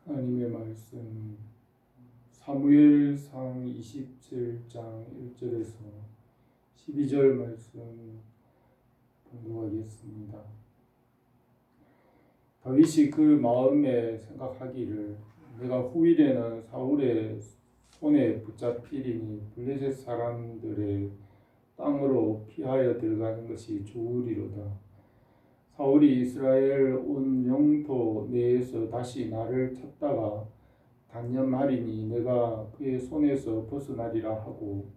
하나님의 말씀 사무엘상 27장 1절에서 12절 말씀 공부하겠습니다. 다윗이 그 마음에 생각하기를 내가 후일에는 사울의 손에 붙잡히리니 블레셋 사람들의 땅으로 피하여 들어가는 것이 좋으리로다. 사울이 이스라엘 온 영토 내에서 다시 나를 찾다가 단념하리니 내가 그의 손에서 벗어나리라 하고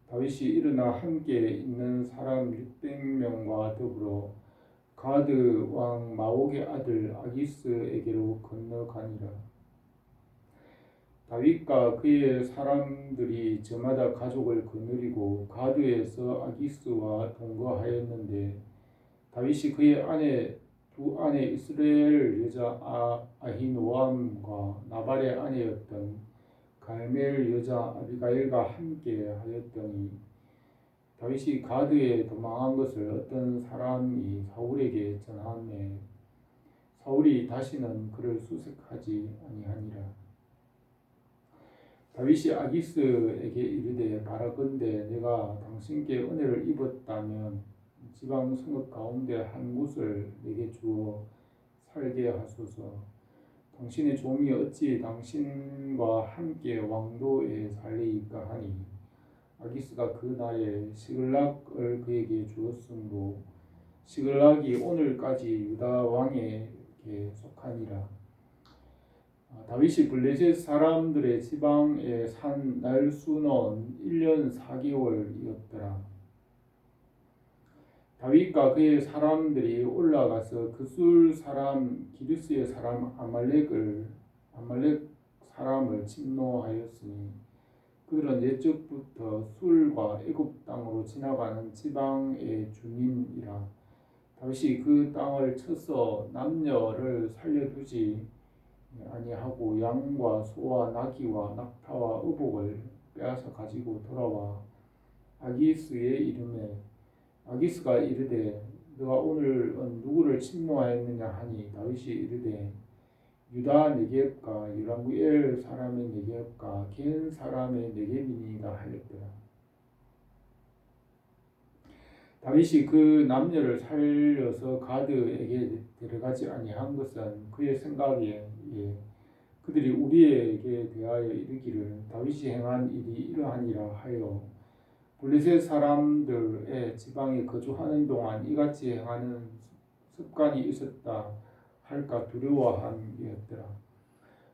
다윗이 일어나 함께 있는 사람 600명과 더불어 가드 왕 마옥의 아들 아기스에게로 건너가니라. 다윗과 그의 사람들이 저마다 가족을 거느리고 가드에서 아기스와 동거하였는데 다윗이 그의 두 아내 이스라엘 여자 아히노암과 나발의 아내였던 갈멜 여자 아비가일과 함께 하였더니 다윗이 가드에 도망한 것을 어떤 사람이 사울에게 전하매 사울이 다시는 그를 수색하지 아니하니라. 다윗이 아기스에게 이르되 바라건대 내가 당신께 은혜를 입었다면 지방 성읍 가운데 한 곳을 내게 주어 살게 하소서. 당신의 종이 어찌 당신과 함께 왕도에 살리이까 하니 아기스가 그 날에 시글락을 그에게 주었으므로 시글락이 오늘까지 유다 왕에게 속하니라. 다윗이 블레셋 사람들의 지방에 산 날수는 1년 4개월이었더라. 다윗과 그의 사람들이 올라가서 그술 사람 기르스의 사람 아말렉 사람을 침노하였으니 그들은 옛적부터 술과 애굽 땅으로 지나가는 지방의 주민이라. 다윗이 그 땅을 쳐서 남녀를 살려두지 아니하고 양과 소와 나귀와 낙타와 의복을 빼앗아 가지고 돌아와 아기스의 이름에 아기스가 이르되 너가 오늘은 누구를 침노하였느냐 하니 다윗이 이르되 유다 네겝과 유라무엘 사람의 네겝과 겐 사람의 네겝이니이다 하였더라. 다윗이 그 남녀를 살려서 가드에게 데려가지 아니한 것은 그의 생각에 그들이 우리에게 대하여 이르기를 다윗이 행한 일이 이러하니라 하여 블레셋 사람들의 지방에 거주하는 동안 이같이 행하는 습관이 있었다 할까 두려워함이었더라.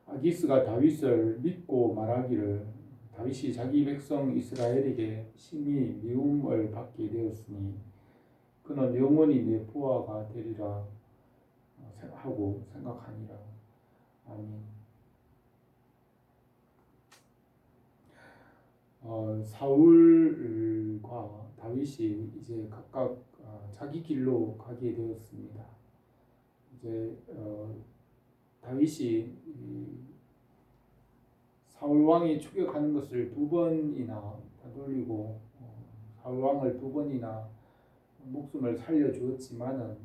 아기스가 다윗을 믿고 말하기를 다윗이 자기 백성 이스라엘에게 심히 미움을 받게 되었으니 그는 영원히 내 부하가 되리라 하고 생각하니라. 아멘. 사울과 다윗이 이제 각각 자기 길로 가게 되었습니다. 이제 다윗이 사울 왕이 추격하는 것을 2번이나 되돌리고 사울 왕을 2번이나 목숨을 살려주었지만은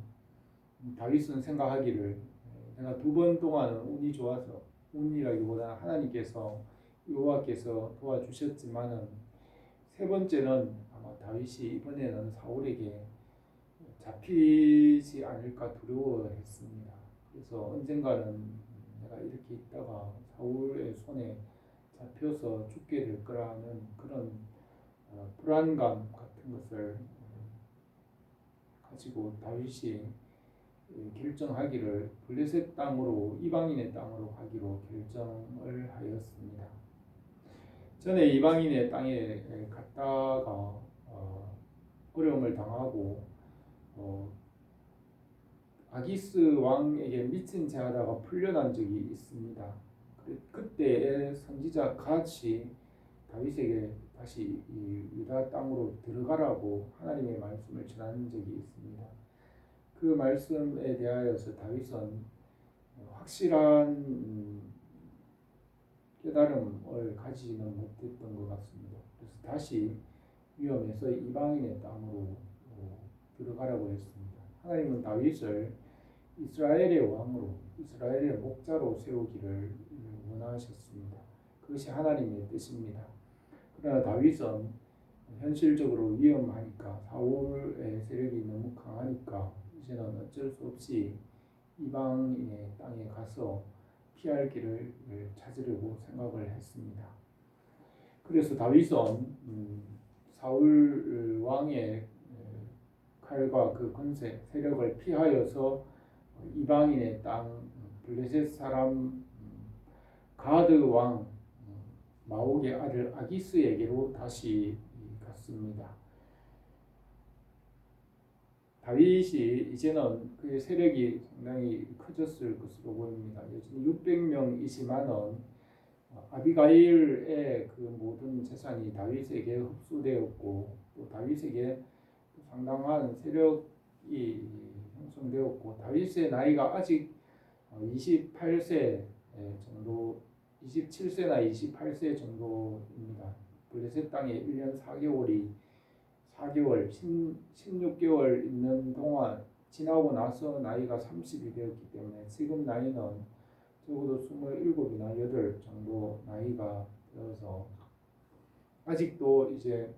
다윗은 생각하기를 내가 2번 동안은 운이 좋아서 운이라기보다 하나님께서 여호와께서 도와주셨지만은 3번째는 아마 다윗이 이번에는 사울에게 잡히지 않을까 두려워했습니다. 그래서 언젠가는 내가 이렇게 있다가 사울의 손에 잡혀서 죽게 될 거라는 그런 불안감 같은 것을 가지고 다윗이 결정하기를 블레셋 땅으로 이방인의 땅으로 가기로 결정을 하였습니다. 전에 이방인의 땅에 갔다가 어려움을 당하고 아기스 왕에게 미친 채 하다가 풀려난 적이 있습니다. 그때의 선지자 갓이 다윗에게 다시 이 유다 땅으로 들어가라고 하나님의 말씀을 전하는 적이 있습니다. 그 말씀에 대하여서 다윗은 확실한 깨달음을 가지는 못했던 것 같습니다. 그래서 다시 위험해서 이방인의 땅으로 들어가라고 했습니다. 하나님은 다윗을 이스라엘의 왕으로, 이스라엘의 목자로 세우기를 원하셨습니다. 그것이 하나님의 뜻입니다. 그러나 다윗은 현실적으로 위험하니까, 사울의 세력이 너무 강하니까 이제는 어쩔 수 없이 이방인의 땅에 가서 피할 길을 찾으려고 생각을 했습니다. 그래서 다윗은 사울 왕의 칼과 그 권세, 세력을 피하여서 이방인의 땅 블레셋 사람 가드 왕 마옥의 아들 아기스에게로 다시 갔습니다. 다윗이 이제는 그의 세력이 상당히 커졌을 것으로 보입니다. 여전히 600명이지만은 아비가일의 그 모든 재산이 다윗에게 흡수되었고, 또 다윗에게 상당한 세력이 형성되었고, 다윗의 나이가 아직 28세 정도, 27세나 28세 정도입니다. 블레셋 땅에 1년 4개월, 16개월 있는 동안 지나고 나서 나이가 30이 되었기 때문에 지금 나이는 적어도 27이나 8 정도 나이가 되어서 아직도 이제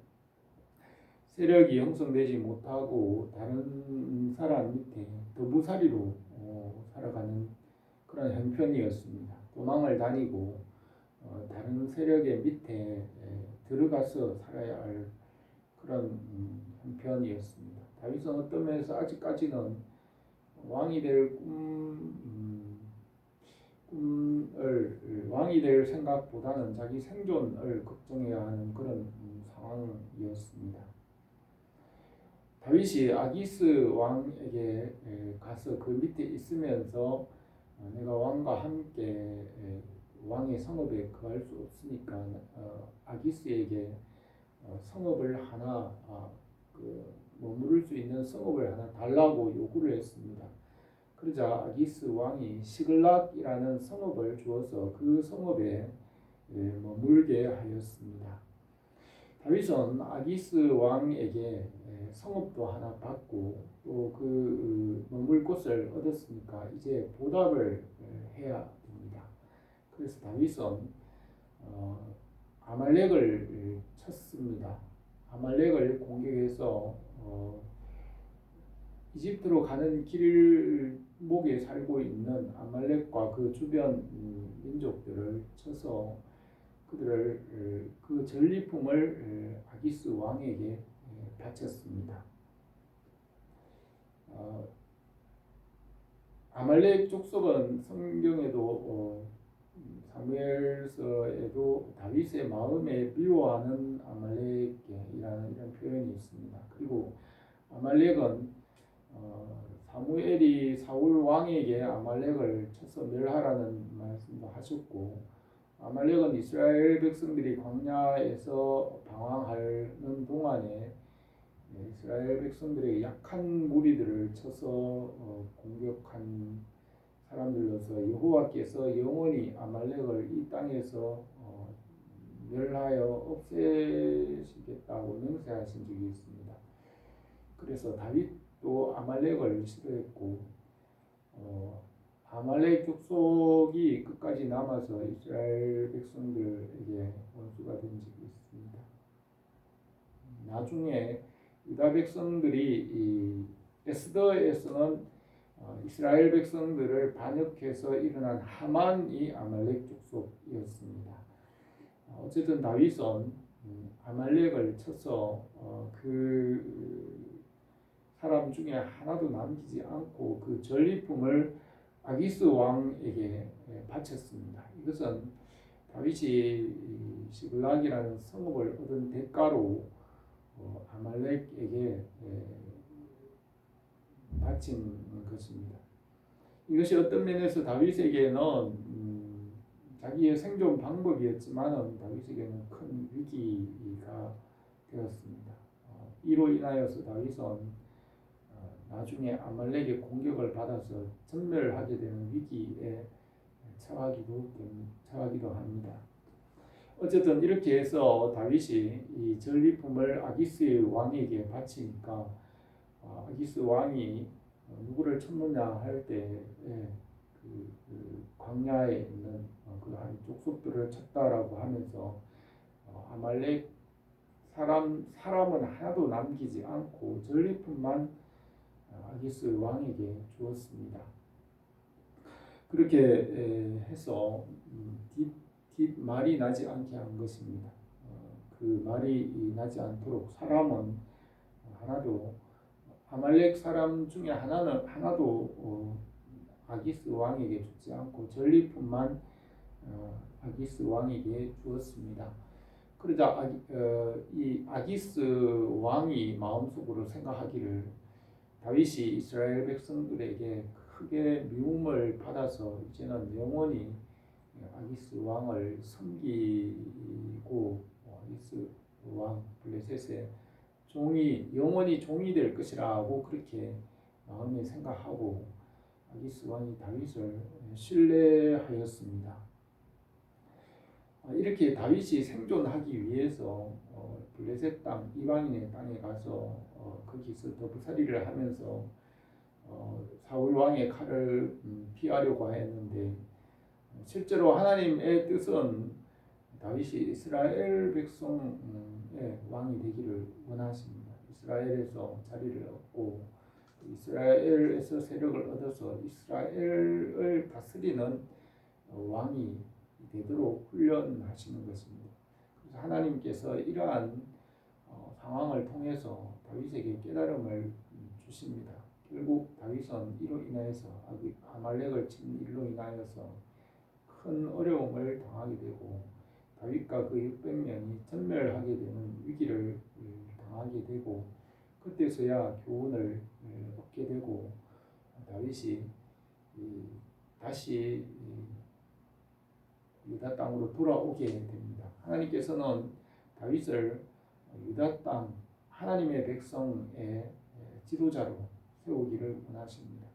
세력이 형성되지 못하고 다른 사람 밑에 더부살이로 살아가는 그런 형편이었습니다. 도망을 다니고 다른 세력의 밑에 들어가서 살아야 할 그런 형편이었습니다. 다윗은 어떤 면에서 아직까지는 왕이 될 왕이 될 생각보다는 자기 생존을 걱정해야 하는 그런 상황이었습니다. 다윗이 아기스 왕에게 가서 그 밑에 있으면서 내가 왕과 함께 왕의 성읍에 거할 수 없으니까 아기스에게 성읍을 하나 머무를 수 있는 성읍을 하나 달라고 요구를 했습니다. 그러자 아기스 왕이 시글락이라는 성읍을 주어서 그 성읍에 머물게 하였습니다. 다윗은 아기스 왕에게 성읍도 하나 받고 또 그 머물 곳을 얻었으니까 이제 보답을 해야 됩니다. 그래서 다윗은 아말렉을 쳤습니다. 아말렉을 공격해서 이집트로 가는 길목에 살고 있는 아말렉과 그 주변 민족들을 쳐서 그들을 그 전리품을 아기스 왕에게 바쳤습니다. 아말렉 족속은 성경에도 사무엘서에도 다윗의 마음에 미워하는 아말렉이라는 이런 표현이 있습니다. 그리고 아말렉은 사무엘이 사울 왕에게 아말렉을 쳐서 멸하라는 말씀도 하셨고, 아말렉은 이스라엘 백성들이 광야에서 방황하는 동안에 이스라엘 백성들의 약한 무리들을 쳐서 공격한 사람들로서 여호와께서 영원히 아말렉을 이 땅에서 멸하여 없애시겠다고 맹세하신 적이 있습니다. 그래서 다윗도 아말렉을 싫어했고 아말렉 족속이 끝까지 남아서 이스라엘 백성들에게 원수가 된 적이 있습니다. 나중에 유다 백성들이 이 에스더에서는 이스라엘 백성들을 반역해서 일어난 하만이 아말렉 족속이었습니다. 어쨌든 다윗은 아말렉을 쳐서 그 사람 중에 하나도 남기지 않고 그 전리품을 아기스 왕에게 바쳤습니다. 이것은 다윗이 시글락이라는 성읍을 얻은 대가로 아말렉에게 바친 것입니다. 이것이 어떤 면에서 다윗에게는 자기의 생존 방법이었지만 다윗에게는 큰 위기가 되었습니다. 이로 인하여서 다윗은 나중에 아말렉의 공격을 받아서 전멸하게 되는 위기에 처하기도 합니다. 어쨌든 이렇게 해서 다윗이 이 전리품을 아기스 왕에게 바치니까 아기스 왕이 누구를 찾느냐 할 때 그 광야에 있는 그 한 족속들을 찾다라고 하면서 아말렉 사람은 하나도 남기지 않고 전리품만 아기스 왕에게 주었습니다. 그렇게 해서 말이 나지 않게 한 것입니다. 그 말이 나지 않도록 사람은 하나도 아말렉 사람 중에 하나도 아기스 왕에게 주지 않고 전리품만 아기스 왕에게 주었습니다. 그러자 이 아기스 왕이 마음속으로 생각하기를 다윗이 이스라엘 백성들에게 크게 미움을 받아서 이제는 영원히 아기스 왕을 섬기고 아기스 왕 블레셋의 영원히 종이 될 것이라고 그렇게 마음에 생각하고 아기스 왕이 다윗을 신뢰하였습니다. 이렇게 다윗이 생존하기 위해서 블레셋 땅 이방인의 땅에 가서 거기서 더부살이를 하면서 사울 왕의 칼을 피하려고 했는데 실제로 하나님의 뜻은 다윗이 이스라엘 백성의 왕이 되기를 원하십니다. 이스라엘에서 자리를 얻고 이스라엘에서 세력을 얻어서 이스라엘을 다스리는 왕이 되도록 훈련하시는 것입니다. 그래서 하나님께서 이러한 상황을 통해서 다윗에게 깨달음을 주십니다. 결국 다윗은 이로 인하여서 아말렉을 친 일로 인하여서 큰 어려움을 당하게 되고 다윗과 그 600명이 전멸하게 되는 위기를 당하게 되고 그때서야 교훈을 얻게 되고 다윗이 다시 유다 땅으로 돌아오게 됩니다. 하나님께서는 다윗을 유다 땅 하나님의 백성의 지도자로 세우기를 원하십니다.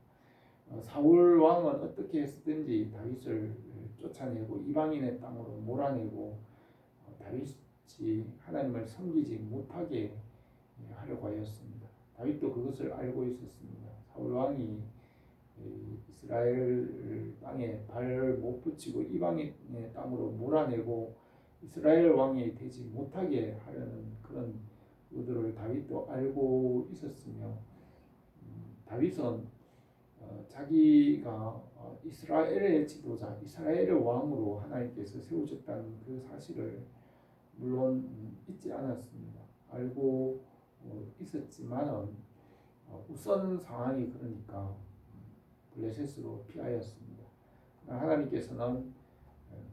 사울 왕은 어떻게 했든지 다윗을 쫓아내고 이방인의 땅으로 몰아내고 다윗이 하나님을 섬기지 못하게 하려고 하였습니다. 다윗도 그것을 알고 있었습니다. 사울 왕이 이스라엘 땅에 발을 못 붙이고 이방인의 땅으로 몰아내고 이스라엘 왕이 되지 못하게 하려는 그런 의도를 다윗도 알고 있었으며 다윗은 자기가 이스라엘의 지도자, 이스라엘의 왕으로 하나님께서 세우셨다는 그 사실을 물론 잊지 않았습니다. 알고 있었지만은 우선 상황이 그러니까 블레셋으로 피하였습니다. 하나님께서는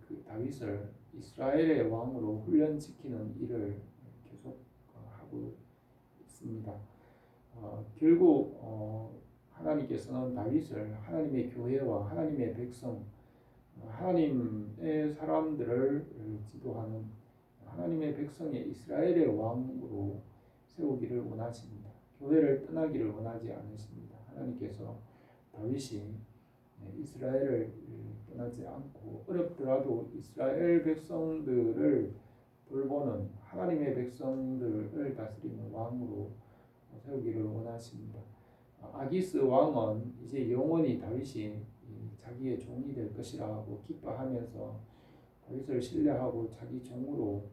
그 다윗을 이스라엘의 왕으로 훈련시키는 일을 계속 하고 있습니다. 결국 하나님께서는 다윗을 하나님의 교회와 하나님의 백성, 하나님의 사람들을 지도하는 하나님의 백성의 이스라엘의 왕으로 세우기를 원하십니다. 교회를 떠나기를 원하지 않으십니다. 하나님께서 다윗이 이스라엘을 떠나지 않고 어렵더라도 이스라엘 백성들을 돌보는 하나님의 백성들을 다스리는 왕으로 세우기를 원하십니다. 아기스 왕은 이제 영원히 다윗이 자기의 종이 될 것이라고 기뻐하면서 다윗을 신뢰하고 자기 종으로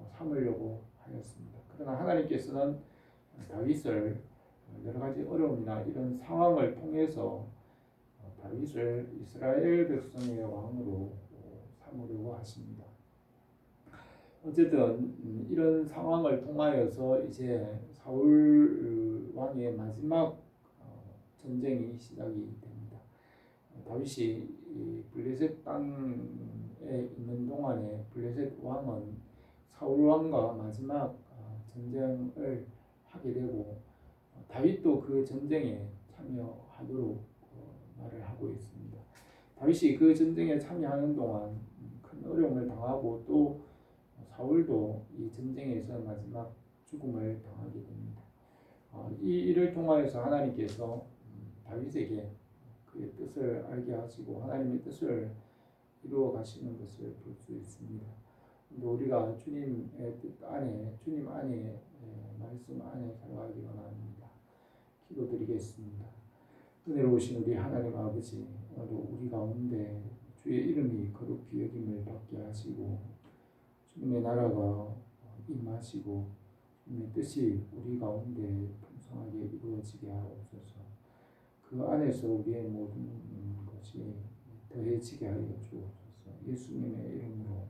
삼으려고 하였습니다. 그러나 하나님께서는 다윗을 여러 가지 어려움이나 이런 상황을 통해서 다윗을 이스라엘 백성의 왕으로 삼으려고 하십니다. 어쨌든 이런 상황을 통하여서 이제 사울 왕의 마지막 전쟁이 시작이 됩니다. 다윗이 블레셋 땅에 있는 동안에 블레셋 왕은 사울 왕과 마지막 전쟁을 하게 되고 다윗도 그 전쟁에 참여하도록 말을 하고 있습니다. 다윗이 그 전쟁에 참여하는 동안 큰 어려움을 당하고 또 사울도 이 전쟁에서 마지막 죽음을 당하게 됩니다. 이 일을 통하여서 하나님께서 다윗에게 그의 뜻을 알게 하시고 하나님의 뜻을 이루어 가시는 것을 볼 수 있습니다. 우리가 주님의 뜻 안에, 주님 안에, 말씀 안에 살아가기 원합니다. 기도드리겠습니다. 은혜로우신 우리 하나님 아버지, 오늘도 우리 가운데 주의 이름이 거룩히 여김을 받게 하시고 주님의 나라가 임하시고 주님의 뜻이 우리 가운데 풍성하게 이루어지게 하옵소서. 그 안에서 우리의 모든 것이 더해지게 하여 주옵소서. 예수님의 이름으로